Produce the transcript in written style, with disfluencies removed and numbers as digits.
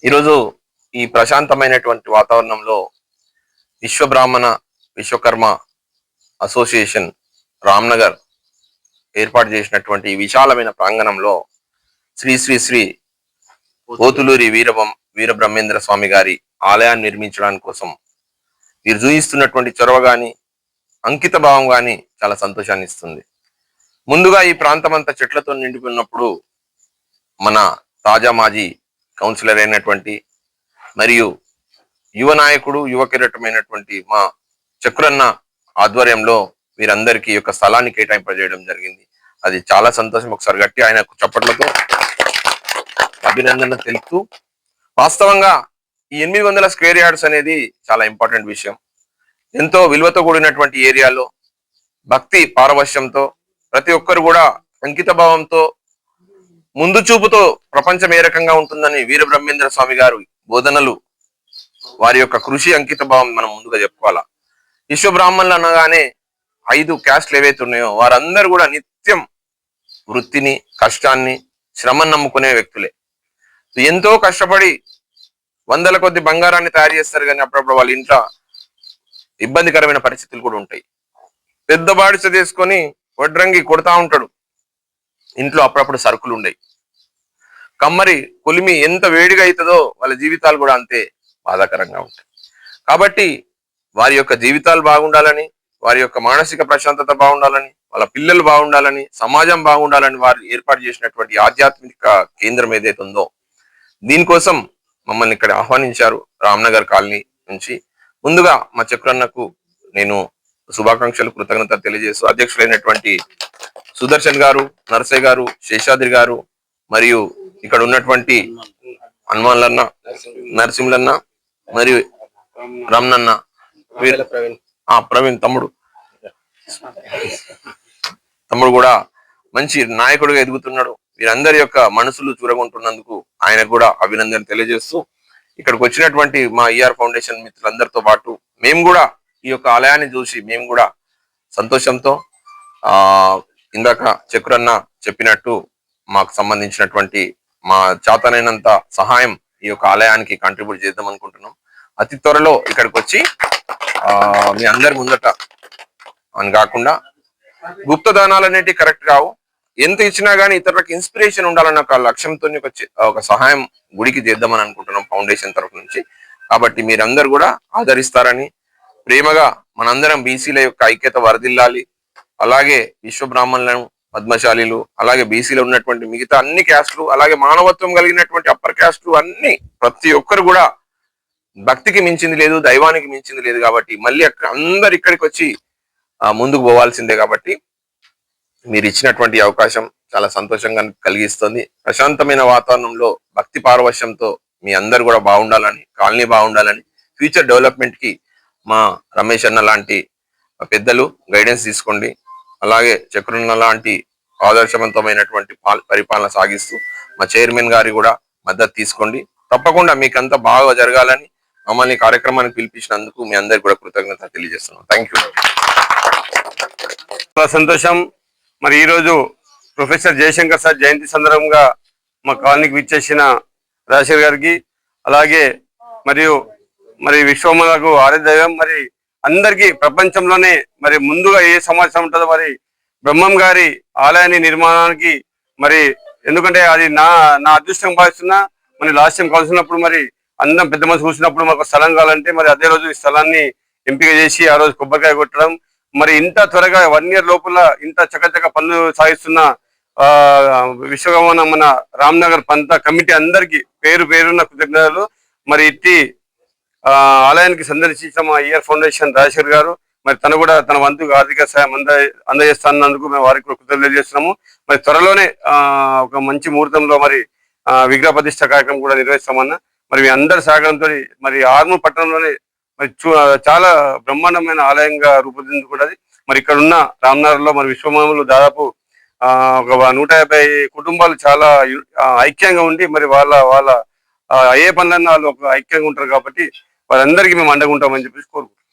ఈరోజు ఈ ప్రశాంతమైనటువంటి వాతావరణంలో విశ్వబ్రాహ్మణ విశ్వకర్మ అసోసియేషన్ రామ్నగర్ ఏర్పాటు చేసినటువంటి ఈ విశాలమైన ప్రాంగణంలో శ్రీ శ్రీ శ్రీ పోతులూరి వీరబ్రహ్మేంద్ర స్వామి గారి ఆలయాన్ని నిర్మించడానికి కోసం వీరు చూపిస్తున్నటువంటి చొరవ గాని అంకిత భావం గాని చాలా సంతోషాన్ని ఇస్తుంది. ముందుగా ఈ ప్రాంతం అంతా చెట్లతో నిండిపోయినప్పుడు మన తాజా మాజీ కౌన్సిలర్ అయినటువంటి మరియు యువ నాయకుడు యువ కిరీటమైనటువంటి మా చక్రన్న ఆధ్వర్యంలో వీరందరికీ యొక్క స్థలాన్ని కేటాయింపజేయడం జరిగింది. అది చాలా సంతోషం. ఒకసారి గట్టి ఆయనకు చప్పట్లతో అభినందన తెలుపుతూ, వాస్తవంగా ఈ 800 స్క్వేర్ యార్డ్స్ అనేది చాలా ఇంపార్టెంట్ విషయం. ఎంతో విలువతో కూడినటువంటి ఏరియాలో భక్తి పారవశ్యంతో ప్రతి ఒక్కరు కూడా అంకిత భావంతో ముందు చూపుతో ప్రపంచం ఏ రకంగా ఉంటుందని వీరబ్రహ్మేంద్ర స్వామి గారు బోధనలు, వారి యొక్క కృషి అంకిత భావం మనం ముందుగా చెప్పుకోవాలా. విశ్వబ్రాహ్మణులు అనగానే 5 క్యాస్ట్లు ఏవైతే ఉన్నాయో వారందరూ కూడా నిత్యం వృత్తిని, కష్టాన్ని, శ్రమను నమ్ముకునే వ్యక్తులే. ఎంతో కష్టపడి వందల కొద్ది బంగారాన్ని తయారు చేస్తారు, కానీ అప్పుడప్పుడు వాళ్ళ ఇంట్లో ఇబ్బందికరమైన పరిస్థితులు కూడా ఉంటాయి. పెద్ద బాడిస తీసుకొని వడ్రంగి కొడతా ఉంటాడు, ఇంట్లో అప్పుడప్పుడు సరుకులు ఉండయి. కమ్మరి కొలిమి ఎంత వేడిగా అవుతుందో వాళ్ళ జీవితాలు కూడా అంతే బాధాకరంగా ఉంటాయి. కాబట్టి వారి యొక్క జీవితాలు బాగుండాలని, వారి యొక్క మానసిక ప్రశాంతత బాగుండాలని, వాళ్ళ పిల్లలు బాగుండాలని, సమాజం బాగుండాలని వారు ఏర్పాటు చేసినటువంటి ఆధ్యాత్మిక కేంద్రం ఏదైతే ఉందో దీనికోసం మమ్మల్ని ఇక్కడ ఆహ్వానించారు. రామ్నగర్ కాలనీ నుంచి ముందుగా మా చక్రన్నకు నేను శుభాకాంక్షలు, కృతజ్ఞత తెలియజేస్తూ, అధ్యక్షులైనటువంటి సుదర్శన్ గారు, నరసయ్య గారు, శేషాద్రి గారు, మరియు ఇక్కడ ఉన్నటువంటి హనుమాన్లన్న, నరసింహులన్న మరియు రమణన్న, ప్రవీణ్ తమ్ముడు కూడా మంచి నాయకుడిగా ఎదుగుతున్నాడు. వీరందరి యొక్క మనసులు చూరగొంటున్నందుకు ఆయనకు కూడా అభినందన తెలియజేస్తూ, ఇక్కడికి వచ్చినటువంటి మా ఈఆర్ ఫౌండేషన్ మిత్రులందరితో పాటు మేము కూడా ఈ యొక్క ఆలయాన్ని చూసి మేము కూడా సంతోషంతో, ఇందాక చక్రన్న చెప్పినట్టు మాకు సంబంధించినటువంటి మా చేతనైనంత సహాయం ఈ యొక్క ఆలయానికి కంట్రిబ్యూట్ చేద్దాం అనుకుంటున్నాం. అతి త్వరలో ఇక్కడికి వచ్చి మీ అందరి ముందట అని కాకుండా గుప్తదానాలు అనేటివి కరెక్ట్ కావు, ఎంత ఇచ్చినా గానీ ఇతరులకు ఇన్స్పిరేషన్ ఉండాలన్న ఒక లక్ష్యంతో ఒక సహాయం గుడికి చేద్దామని అనుకుంటున్నాం ఫౌండేషన్ తరఫు నుంచి. కాబట్టి మీరందరూ కూడా ఆదరిస్తారని, ప్రేమగా మనందరం బీసీల యొక్క ఐక్యత వరదిల్లాలి, అలాగే విశ్వబ్రాహ్మణులను, పద్మశాలీలు, అలాగే బీసీలో ఉన్నటువంటి మిగతా అన్ని క్యాస్టులు, అలాగే మానవత్వం కలిగినటువంటి అప్పర్ క్యాస్టులు అన్ని ప్రతి ఒక్కరు కూడా భక్తికి మించింది లేదు, దైవానికి మించింది లేదు. కాబట్టి మళ్ళీ అందరు ఇక్కడికి వచ్చి ముందుకు పోవాల్సిందే. కాబట్టి మీరు ఇచ్చినటువంటి అవకాశం చాలా సంతోషంగా కలిగిస్తుంది. ప్రశాంతమైన వాతావరణంలో భక్తి పారవశ్యంతో మీ అందరు కూడా బాగుండాలని, కాలనీ బాగుండాలని, ఫ్యూచర్ డెవలప్మెంట్ కి మా రమేష్ అన్న లాంటి పెద్దలు గైడెన్స్ తీసుకోండి. అలాగే చక్రన్న లాంటి ఆదర్శవంతమైనటువంటి పరిపాలన సాగిస్తూ మా చైర్మన్ గారి కూడా మద్దతు తీసుకోండి. తప్పకుండా మీకంతా బాగా జరగాలని మమ్మల్ని కార్యక్రమానికి పిలిపించినందుకు మీ అందరికి కూడా కృతజ్ఞత తెలియజేస్తున్నాం. Thank you. చాలా సంతోషం. మరి ఈరోజు ప్రొఫెసర్ జయశంకర్ సార్ జయంతి సందర్భంగా మా కాలనీకి విచ్చేసిన రాజశేఖర్ గారికి, అలాగే మరి విశ్వములకు ఆరాధ్యం, మరి అందరికీ ప్రపంచంలోనే మరి ముందుగా ఏ సమాచారం ఉంటుందో మరి బ్రహ్మం గారి ఆలయాన్ని నిర్మాణానికి, మరి ఎందుకంటే అది నా అదృష్టం భావిస్తున్నా. మరి లాస్ట్ టైం కలిసినప్పుడు మరి అందరం పెద్ద మనసు కూర్చున్నప్పుడు మాకు స్థలం కావాలంటే మరి అదే రోజు ఈ స్థలాన్ని ఎంపిక చేసి ఆ రోజు కొబ్బరికాయ కొట్టడం, మరి ఇంత త్వరగా 1 year లోపల ఇంత చక్కచక్క పనులు సాగిస్తున్న విశ్వగమన మన రామ్నగర్ పంత కమిటీ అందరికీ పేరు పేరున్న కృతజ్ఞతలు. మరి ఇట్టి ఆలయానికి సందర్శించిన మా ఈఆర్ ఫౌండేషన్ రాజశేఖర్ గారు, మరి తను కూడా తన వంతుకు ఆర్థిక సాయం అందజేస్తున్నందుకు మేము వారికి కృతజ్ఞతలు తెలియజేస్తున్నాము. మరి త్వరలోనే ఒక మంచి ముహూర్తంలో మరి విగ్రహ ప్రతిష్ట కార్యక్రమం కూడా నిర్వహిస్తామన్నా. మరి మీ అందరి సహకారంతో మరి ఆర్మూర్ పట్టణంలోనే మరి చాలా బ్రహ్మాండమైన ఆలయంగా రూపుదిద్దుకుంటుంది. మరి ఇక్కడ ఉన్న రామ్నగర్ లో మరి విశ్వమాములు దాదాపు ఒక 150 కుటుంబాలు చాలా ఐక్యంగా ఉండి మరి వాళ్ళ అయ్యే పనులన్నా వాళ్ళు ఒక ఐక్యంగా ఉంటారు. కాబట్టి వారందరికీ మేము అండగా ఉంటామని చెప్పేసి కోరుకుంటున్నాం.